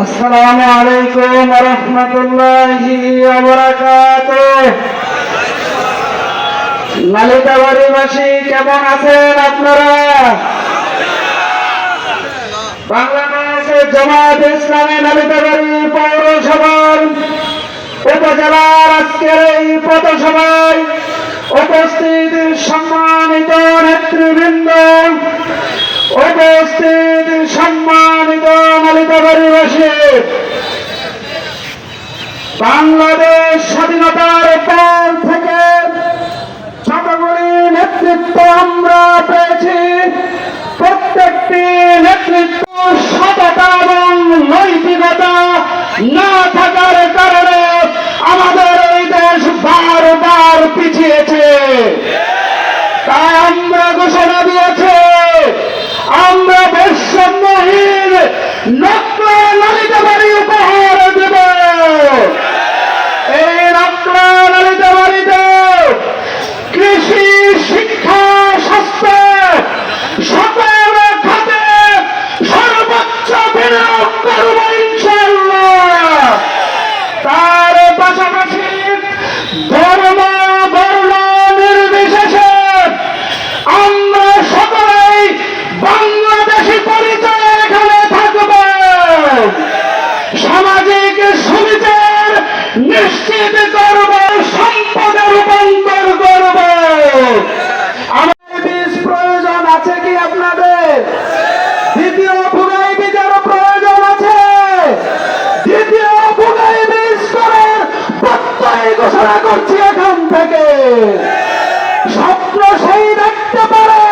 আসসালামু আলাইকুম ওয়া রাহমাতুল্লাহি ওয়া বারাকাতুহু। নালিতাবাড়িবাসী কেমন আছেন আপনারা? বাংলাদেশ জামায়াত ইসলামী নালিতাবাড়ি পৌরসভার উপজেলার আজকের এই পথসভায় উপস্থিত সম্মানিত নেতৃবৃন্দ, উপস্থিত সম্মানিত নালিতাবাড়িবাসী, বাংলাদেশ স্বাধীনতার পর থেকে যতগুলি নেতৃত্ব আমরা পেয়েছি, প্রত্যেকটি নেতৃত্ব সততা এবং নৈতিকতা না থাকার কারণে আমাদের এই দেশ বারবার পিছিয়েছে। তাই আমরা ঘোষণা দিয়েছি, আমরা বৈষম্যহীন নকলা নালিতাবাড়ি উপহার দেব। এই নকলা নালিতাবাড়িতে কৃষি, শিক্ষা, স্বাস্থ্য সকল খাতে সর্বোচ্চ বিনিয়োগ করব ইনশাআল্লাহ। তার পাশাপাশি ধর্ম বর্ণ নির্বিশেষে আমরা সকলেই বাংলাদেশি পরিচয় এখানে থাকব। সামাজিক সুবিচার নিশ্চিত করব, সম্পদে রূপান্তর করব। আমাদের বীজ প্রয়োজন আছে কি আপনাদের? দ্বিতীয় বুগাই বীজের প্রয়োজন আছে। দ্বিতীয় বুগাই বীজ করার প্রত্যয় ঘোষণা করছি এখন থেকে। স্বপ্ন সেই দেখতে পারে